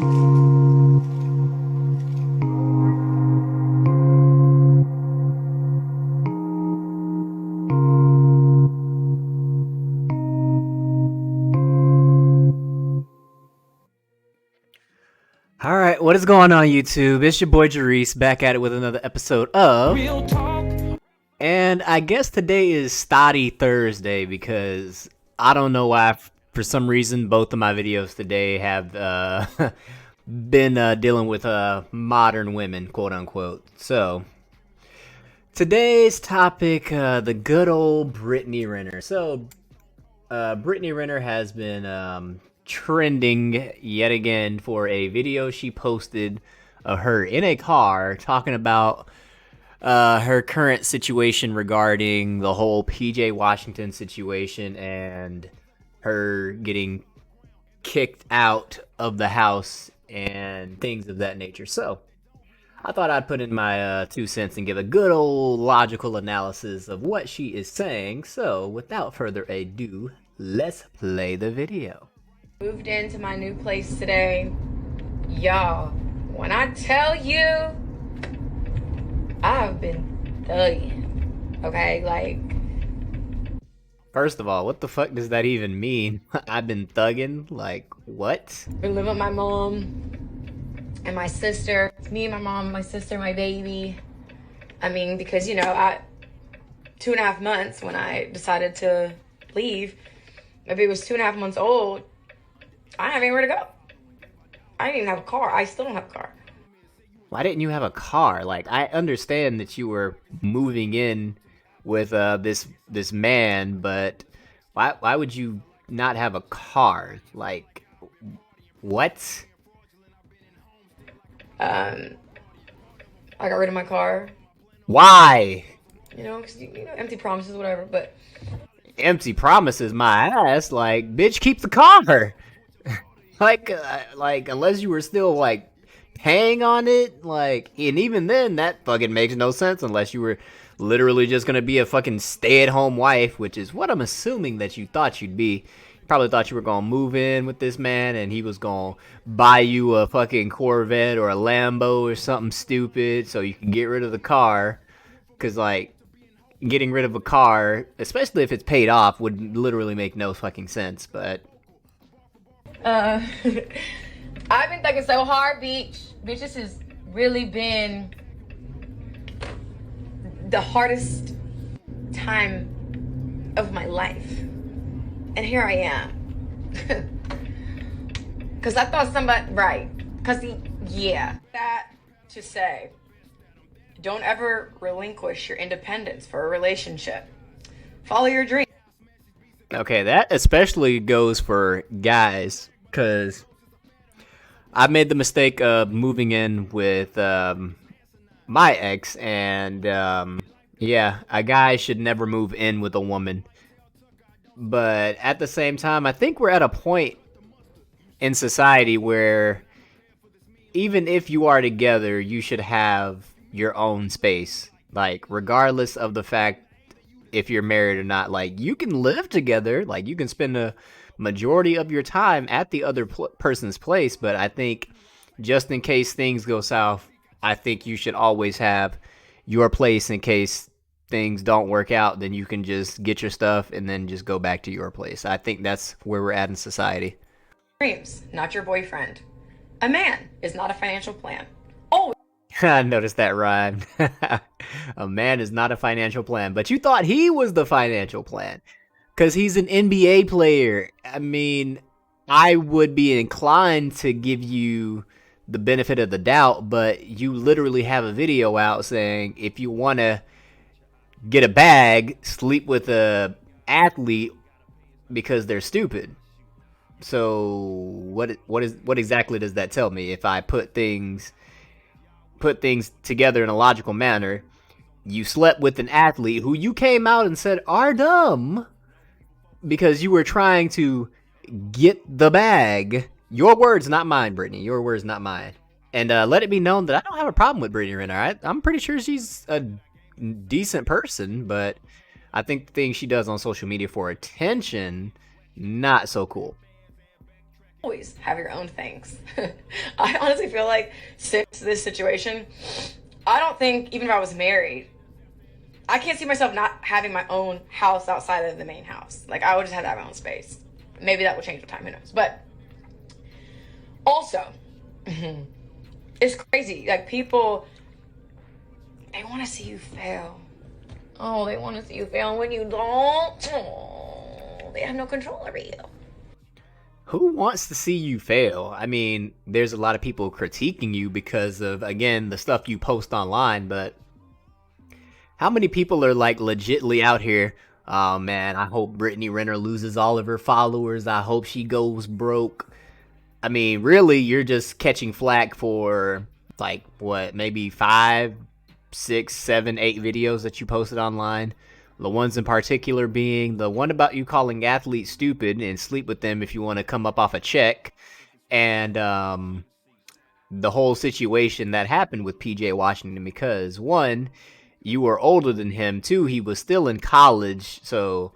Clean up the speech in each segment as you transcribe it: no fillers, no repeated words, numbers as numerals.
All right, what is going on, YouTube? It's your boy Jarice back at it with another episode of Real Talk. And I guess today is Stoddy Thursday because I don't know why, for some reason, both of my videos today have been dealing with modern women, quote unquote. So today's topic, the good old Brittany Renner. So Brittany Renner has been trending yet again for a video she posted of her in a car talking about her current situation regarding the whole PJ Washington situation and her getting kicked out of the house and things of that nature. So I thought I'd put in my 2 cents and give a good old logical analysis of what she is saying. So without further ado, let's play the video. Moved into my new place today. Y'all, when I tell you, I've been thugging. Okay, like. First of all, what the fuck does that even mean? I've been thugging? Like, what? I live with my mom and my sister. It's me, my mom, my sister, my baby. I mean, because, you know, 2.5 months when I decided to leave, my baby was 2.5 months old. I didn't have anywhere to go. I didn't even have a car. I still don't have a car. Why didn't you have a car? Like, I understand that you were moving in with this man, but why would you not have a car? Like, what? I got rid of my car. Why? You know, 'cause, you know, empty promises, whatever. But empty promises, my ass. Like, bitch, keep the car. like unless you were still like paying on it, like, and even then that fucking makes no sense unless you were literally just gonna be a fucking stay-at-home wife, which is what I'm assuming that you thought you'd be. You probably thought you were gonna move in with this man and he was gonna buy you a fucking Corvette or a Lambo or something stupid so you can get rid of the car, because like getting rid of a car, especially if it's paid off, would literally make no fucking sense. But I've been thinking so hard, bitch. Bitch, this has really been the hardest time of my life. And here I am. Because I thought somebody, right. Because, yeah. That to say, don't ever relinquish your independence for a relationship. Follow your dream. okay, that especially goes for guys, because I made the mistake of moving in with my ex, and yeah, a guy should never move in with a woman. But at the same time, I think we're at a point in society where even if you are together, you should have your own space. Like, regardless of the fact if you're married or not, like, you can live together, like, you can spend a majority of your time at the other person's place, but I think just in case things go south, I think you should always have your place in case things don't work out. Then you can just get your stuff and then just go back to your place. I think that's where we're at in society. Dreams, not your boyfriend. A man is not a financial plan. Oh, I noticed that rhymed. A man is not a financial plan, but you thought he was the financial plan because he's an NBA player. I mean, I would be inclined to give you the benefit of the doubt, but you literally have a video out saying if you want to get a bag, sleep with a athlete because they're stupid. So what exactly does that tell me? If I put things together in a logical manner, you slept with an athlete who you came out and said are dumb because you were trying to get the bag. Your words, not mine, Brittany. Your words, not mine. And let it be known that I don't have a problem with Brittany Renner. I'm pretty sure she's a decent person, but I think the things she does on social media for attention, not so cool. always have your own things. I honestly feel like since this situation, I don't think even if I was married, I can't see myself not having my own house outside of the main house. Like, I would just have to have my own space. Maybe that will change with time, who knows. But also, it's crazy. Like, people, they want to see you fail. Oh, they want to see you fail. And when you don't, oh, they have no control over you. Who wants to see you fail? I mean, there's a lot of people critiquing you because of, again, the stuff you post online, but how many people are like legitly out here? Oh man, I hope Brittany Renner loses all of her followers. I hope she goes broke. I mean, really, you're just catching flack for like what, maybe 5, 6, 7, 8 videos that you posted online. The ones in particular being the one about you calling athletes stupid and sleep with them if you want to come up off a check, and the whole situation that happened with PJ Washington, because one, you were older than him, two, he was still in college, so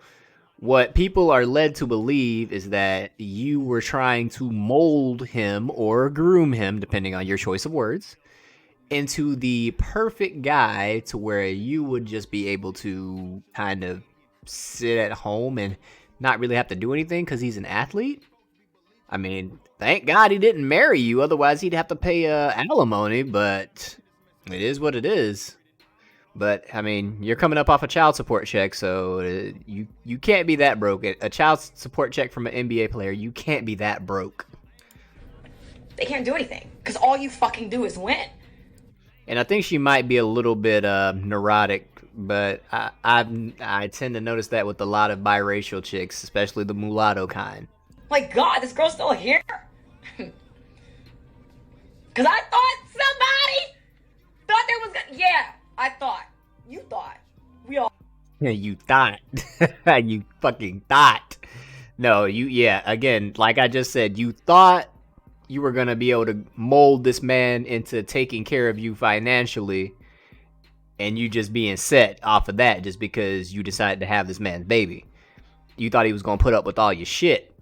what people are led to believe is that you were trying to mold him or groom him, depending on your choice of words, into the perfect guy to where you would just be able to kind of sit at home and not really have to do anything because he's an athlete. I mean, thank God he didn't marry you, otherwise he'd have to pay alimony, but it is what it is. But, I mean, you're coming up off a child support check, so you can't be that broke. A child support check from an NBA player, you can't be that broke. They can't do anything because all you fucking do is win. And I think she might be a little bit neurotic, but I tend to notice that with a lot of biracial chicks, especially the mulatto kind. Like, God, this girl's still here? Because I thought somebody thought there was gonna... Yeah, I thought. You thought. We all... Yeah, you thought. You fucking thought. No, again, like I just said, you thought you were going to be able to mold this man into taking care of you financially, and you just being set off of that just because you decided to have this man's baby. You thought he was going to put up with all your shit,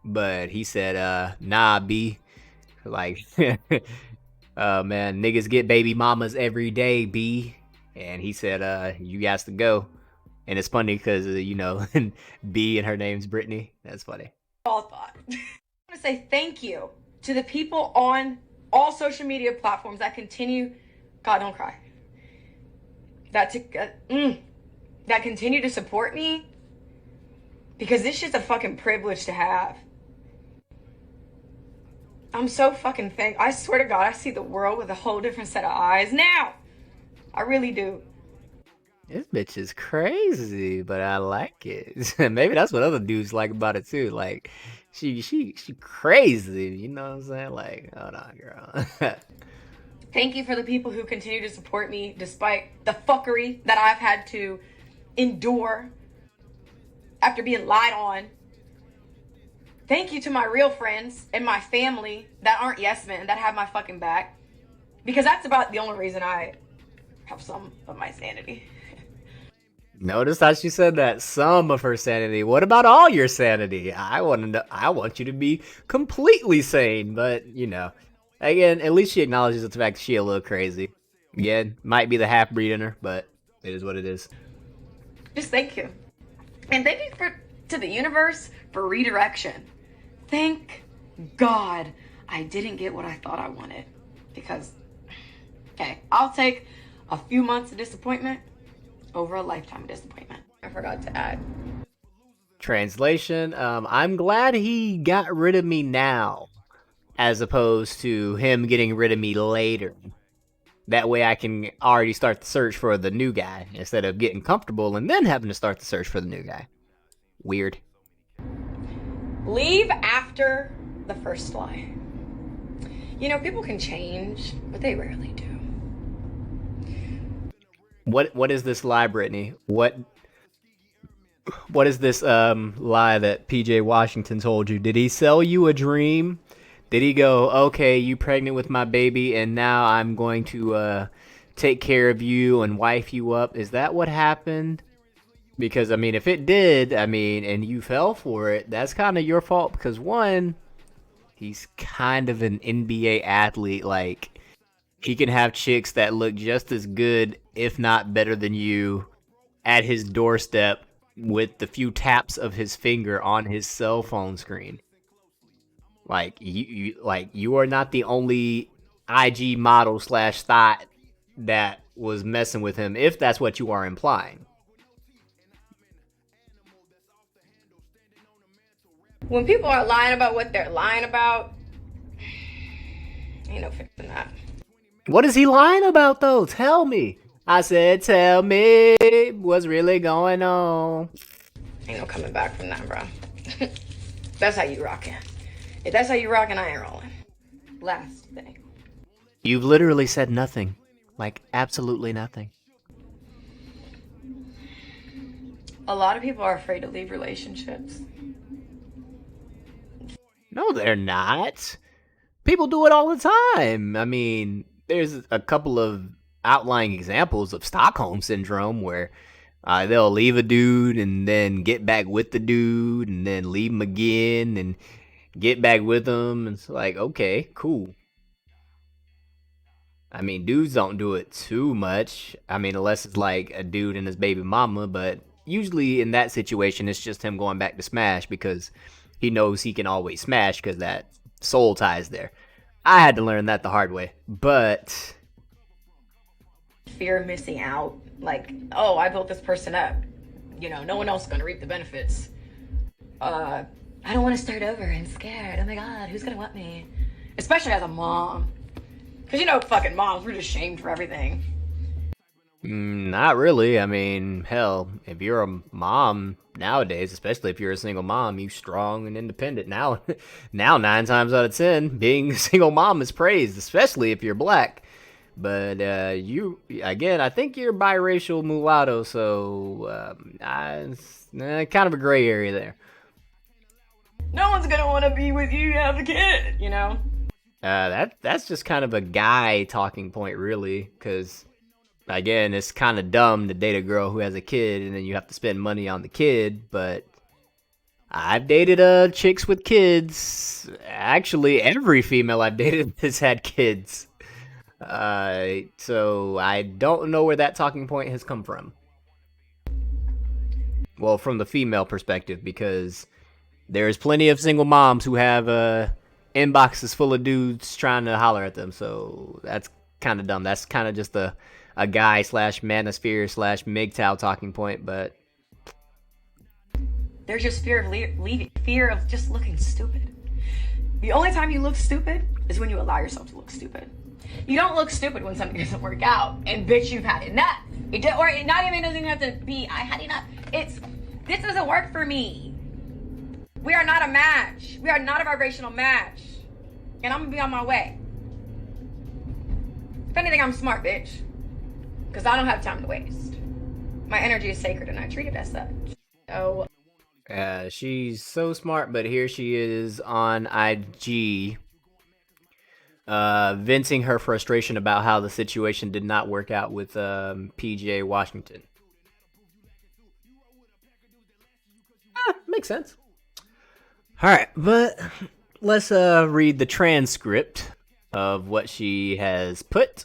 but he said, nah, B. Like, man, niggas get baby mamas every day, B. And he said, you guys to go. And it's funny because, B and her name's Brittany. That's funny. All thought. I want to say thank you to the people on all social media platforms that continue... God, don't cry. That continue to support me. Because this shit's a fucking privilege to have. I'm so fucking thankful. I swear to God, I see the world with a whole different set of eyes now. I really do. This bitch is crazy, but I like it. Maybe that's what other dudes like about it too. Like, she crazy. You know what I'm saying? Like, hold on, girl. Thank you for the people who continue to support me despite the fuckery that I've had to endure after being lied on. Thank you to my real friends and my family that aren't yes men, that have my fucking back. Because that's about the only reason I have some of my sanity. Notice how she said that, some of her sanity. What about all your sanity? I want you to be completely sane, but again, at least she acknowledges the fact that she a little crazy. Again, might be the half-breed in her, but it is what it is. Just thank you. And thank you to the universe for redirection. Thank God I didn't get what I thought I wanted. Because, okay, I'll take a few months of disappointment over a lifetime of disappointment. I forgot to add. Translation, I'm glad he got rid of me now, as opposed to him getting rid of me later. That way I can already start the search for the new guy, instead of getting comfortable and then having to start the search for the new guy. Weird. Leave after the first lie. People can change, but they rarely do. What is this lie, Brittany? What is this lie that PJ Washington told you? Did he sell you a dream? Did he go, okay, you pregnant with my baby, and now I'm going to take care of you and wife you up? Is that what happened? Because, if it did, and you fell for it, that's kind of your fault. Because, one, He's kind of an NBA athlete. Like, he can have chicks that look just as good, if not better than you, at his doorstep with the few taps of his finger on his cell phone screen. Like, you are not the only IG model slash thought that was messing with him, if that's what you are implying. When people are lying about what they're lying about, ain't no fixing that. What is he lying about, though? Tell me. I said, tell me what's really going on. Ain't no coming back from that, bro. That's how you rockin'. If that's how you rockin', I ain't rolling. Last thing. You've literally said nothing. Like, absolutely nothing. A lot of people are afraid to leave relationships. No, they're not. People do it all the time. I mean, there's a couple of outlying examples of Stockholm Syndrome where they'll leave a dude and then get back with the dude and then leave him again and get back with him. And it's like, okay, cool. I mean, dudes don't do it too much. I mean, unless it's like a dude and his baby mama, but usually in that situation, it's just him going back to smash because he knows he can always smash because that soul tie's there. I had to learn that the hard way, but Fear of missing out. Like, oh, I built this person up. You know, no one else is going to reap the benefits. I don't want to start over. I'm scared. Oh my God, who's going to want me? Especially as a mom. Because, you know, fucking moms, we're just shamed for everything. Not really. I mean, hell, if you're a mom nowadays, especially if you're a single mom, you're strong and independent. Now 9 times out of 10, being a single mom is praised, especially if you're black. But I think you're biracial mulatto, so kind of a gray area there. No one's gonna want to be with you, have a kid, you know? That's just kind of a guy talking point, really, because again, it's kind of dumb to date a girl who has a kid and then you have to spend money on the kid, but I've dated chicks with kids. Actually, every female I've dated has had kids. So I don't know where that talking point has come from. Well, from the female perspective, because there's plenty of single moms who have inboxes full of dudes trying to holler at them, so that's kind of dumb. That's kind of just a guy slash manosphere slash MGTOW talking point, but there's just fear of leaving, fear of just looking stupid. The only time you look stupid is when you allow yourself to look stupid. You don't look stupid when something doesn't work out, and bitch, you've had enough. Or not even doesn't have to be, I had enough. It's, this doesn't work for me. We are not a match. We are not a vibrational match. And I'm gonna be on my way. If anything, I'm smart, bitch. Because I don't have time to waste. My energy is sacred and I treat it as such. So she's so smart, but here she is on IG venting her frustration about how the situation did not work out with PJ Washington. Makes sense. All right, but let's read the transcript of what she has put.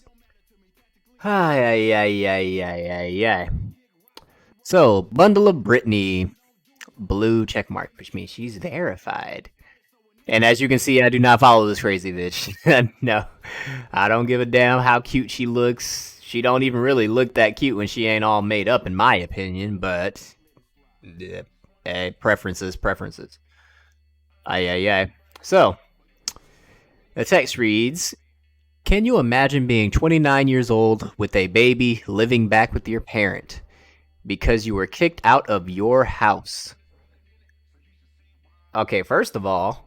So, bundle of Brittany, blue check mark, which means she's verified. And as you can see, I do not follow this crazy bitch. No, I don't give a damn how cute she looks. She don't even really look that cute when she ain't all made up, in my opinion. But preferences. So, the text reads, can you imagine being 29 years old with a baby living back with your parent because you were kicked out of your house? Okay, first of all,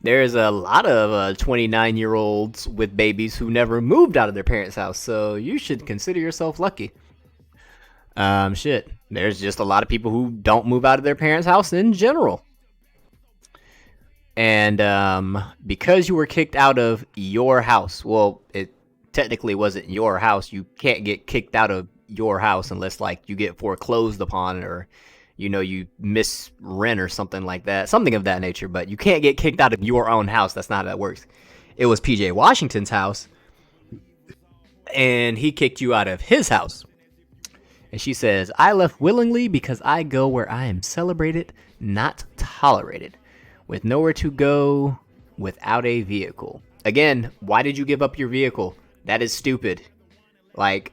there's a lot of 29-year-olds with babies who never moved out of their parents' house, so you should consider yourself lucky. There's just a lot of people who don't move out of their parents' house in general. And because you were kicked out of your house, well, it technically wasn't your house. You can't get kicked out of your house unless, like, you get foreclosed upon or you miss rent or something like that, something of that nature. But you can't get kicked out of your own house. That's not how that works. It was PJ Washington's house, and he kicked you out of his house. And she says, I left willingly because I go where I am celebrated, not tolerated, with nowhere to go without a vehicle. Again, why did you give up your vehicle? That is stupid. Like,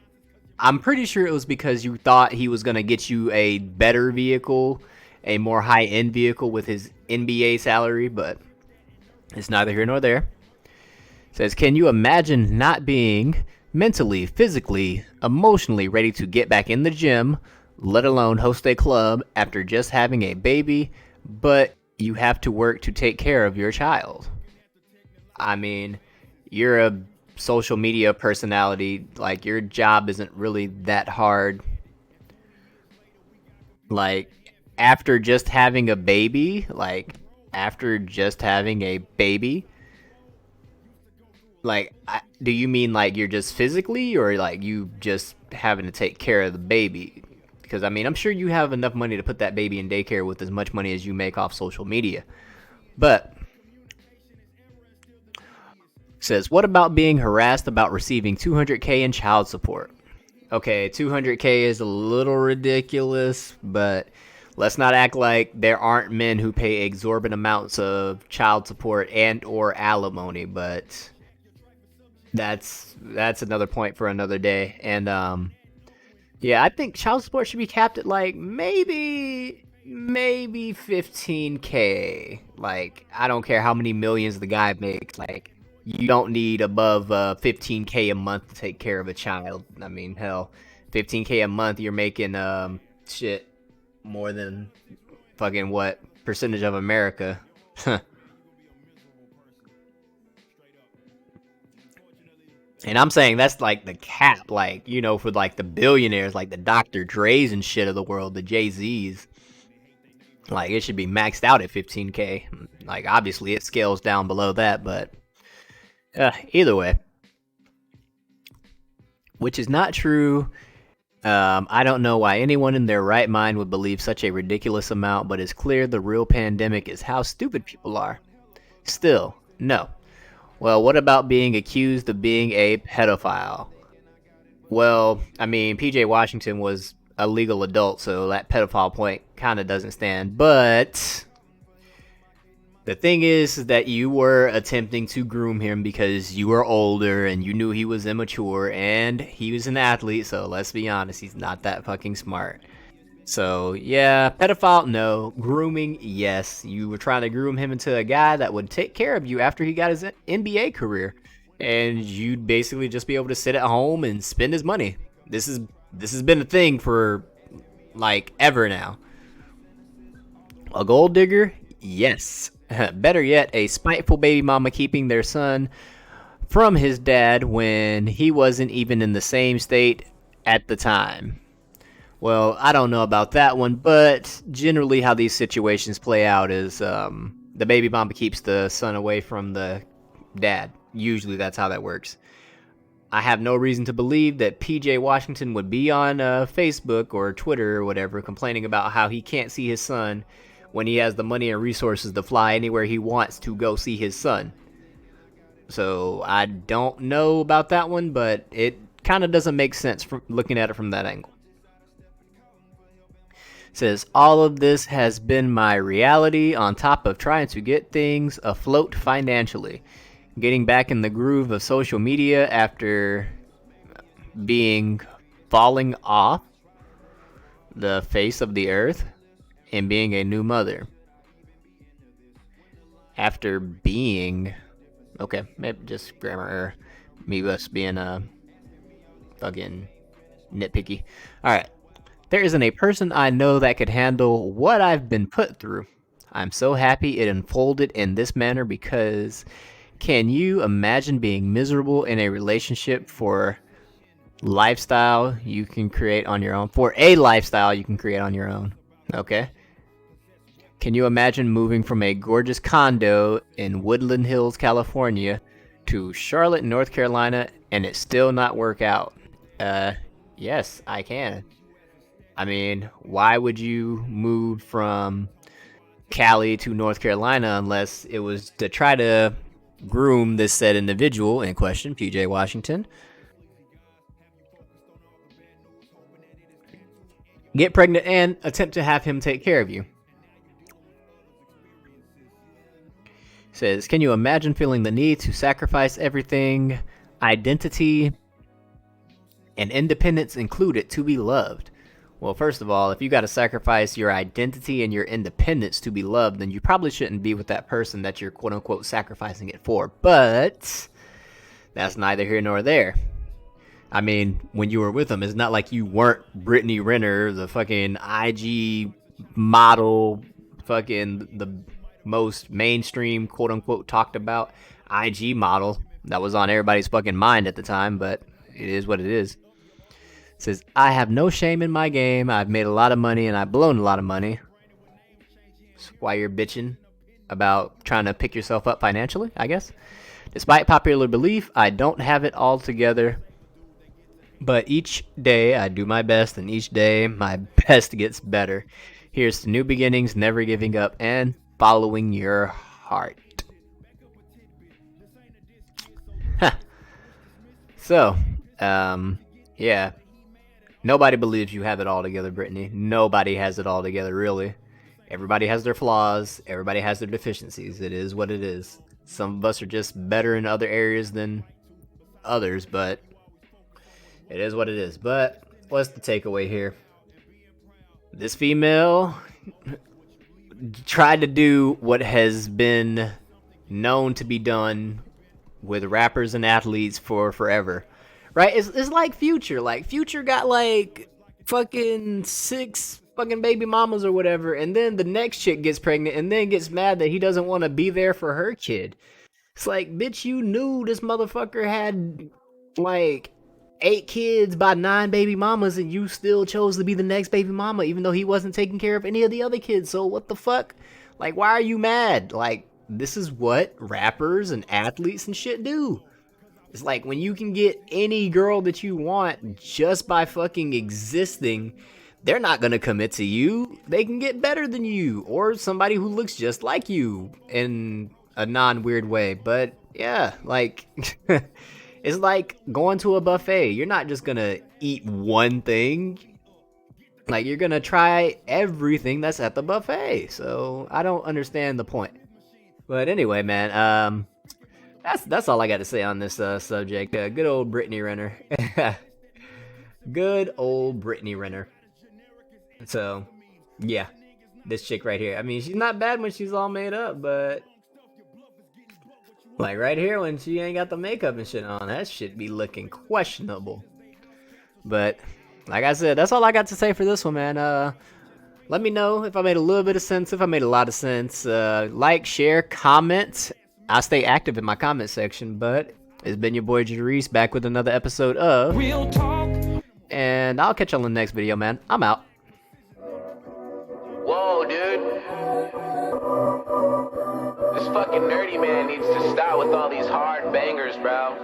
I'm pretty sure it was because you thought he was going to get you a better vehicle, a more high-end vehicle with his NBA salary, but it's neither here nor there. It says, can you imagine not being mentally, physically, emotionally ready to get back in the gym, let alone host a club after just having a baby, but you have to work to take care of your child? I mean, you're a social media personality. Like, your job isn't really that hard. Like, after just having a baby, do you mean like you're just physically, or like you just having to take care of the baby? Because I mean, I'm sure you have enough money to put that baby in daycare with as much money as you make off social media. But says, what about being harassed about receiving $200K in child support? Okay, $200K is a little ridiculous, but let's not act like there aren't men who pay exorbitant amounts of child support and or alimony. But that's another point for another day. And yeah, I think child support should be capped at like maybe 15K. Like, I don't care how many millions the guy makes. Like, you don't need above 15K a month to take care of a child. I mean, hell, 15K a month, you're making shit more than fucking what percentage of America. And I'm saying that's like the cap, like, for like the billionaires, like the Dr. Dre's and shit of the world, the Jay-Z's. Like, it should be maxed out at 15K. Like, obviously it scales down below that, but either way, which is not true. I don't know why anyone in their right mind would believe such a ridiculous amount, but it's clear the real pandemic is how stupid people are. Still, no. Well, what about being accused of being a pedophile? Well, I mean, PJ Washington was a legal adult, so that pedophile point kind of doesn't stand. But the thing is that you were attempting to groom him because you were older and you knew he was immature, and he was an athlete, so let's be honest, he's not that fucking smart. So, yeah, pedophile, no. Grooming, yes. You were trying to groom him into a guy that would take care of you after he got his NBA career. And you'd basically just be able to sit at home and spend his money. This has been a thing for, like, ever now. A gold digger? Yes. Better yet, a spiteful baby mama keeping their son from his dad when he wasn't even in the same state at the time. Well, I don't know about that one, but generally how these situations play out is the baby mama keeps the son away from the dad. Usually that's how that works. I have no reason to believe that PJ Washington would be on Facebook or Twitter or whatever complaining about how he can't see his son when he has the money and resources to fly anywhere he wants to go see his son. So I don't know about that one, but it kind of doesn't make sense from looking at it from that angle. Says, all of this has been my reality on top of trying to get things afloat financially. Getting back in the groove of social media after falling off the face of the earth and being a new mother. After being, okay, maybe just grammar error. Me just being fucking nitpicky. Alright. There isn't a person I know that could handle what I've been put through. I'm so happy it unfolded in this manner because can you imagine being miserable in a relationship for a lifestyle you can create on your own? Okay. Can you imagine moving from a gorgeous condo in Woodland Hills, California to Charlotte, North Carolina, and it still not work out? Yes, I can. I mean, why would you move from Cali to North Carolina unless it was to try to groom this said individual in question, PJ Washington, get pregnant, and attempt to have him take care of you? Says, can you imagine feeling the need to sacrifice everything, identity, and independence included, to be loved? Well, first of all, if you got to sacrifice your identity and your independence to be loved, then you probably shouldn't be with that person that you're quote unquote sacrificing it for. But that's neither here nor there. I mean, when you were with them, it's not like you weren't Brittany Renner, the fucking IG model, fucking the most mainstream, quote unquote, talked about IG model that was on everybody's fucking mind at the time, but it is what it is. It says, I have no shame in my game. I've made a lot of money and I've blown a lot of money. That's why you're bitching about trying to pick yourself up financially, I guess. Despite popular belief, I don't have it all together. But each day I do my best, and each day my best gets better. Here's to new beginnings, never giving up, and following your heart. Huh. So, yeah. Nobody believes you have it all together, Brittany. Nobody has it all together, really. Everybody has their flaws. Everybody has their deficiencies. It is what it is. Some of us are just better in other areas than others, but it is what it is. But what's the takeaway here? This female tried to do what has been known to be done with rappers and athletes for forever. Right? It's like Future. Like, Future got, like, fucking 6 fucking baby mamas or whatever, and then the next chick gets pregnant and then gets mad that he doesn't want to be there for her kid. It's like, bitch, you knew this motherfucker had, like, 8 kids by 9 baby mamas, and you still chose to be the next baby mama, even though he wasn't taking care of any of the other kids. So what the fuck? Like, why are you mad? Like, this is what rappers and athletes and shit do. It's like, when you can get any girl that you want just by fucking existing, they're not gonna commit to you. They can get better than you, or somebody who looks just like you in a non-weird way. But yeah, like, it's like going to a buffet. You're not just gonna eat one thing. Like, you're gonna try everything that's at the buffet. So I don't understand the point. But anyway, man, that's all I got to say on this subject. Good old Brittany Renner. Good old Brittany Renner. So, yeah, this chick right here. I mean, she's not bad when she's all made up, but like right here when she ain't got the makeup and shit on, that shit be looking questionable. But like I said, that's all I got to say for this one, man. Let me know if I made a little bit of sense, if I made a lot of sense. Like, share, comment. I'll stay active in my comment section, but it's been your boy Jarice, back with another episode of Real Talk. And I'll catch you on the next video, man. I'm out. Whoa, dude. This fucking nerdy man needs to stop with all these hard bangers, bro.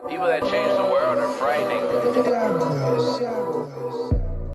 People that change the world are frightening.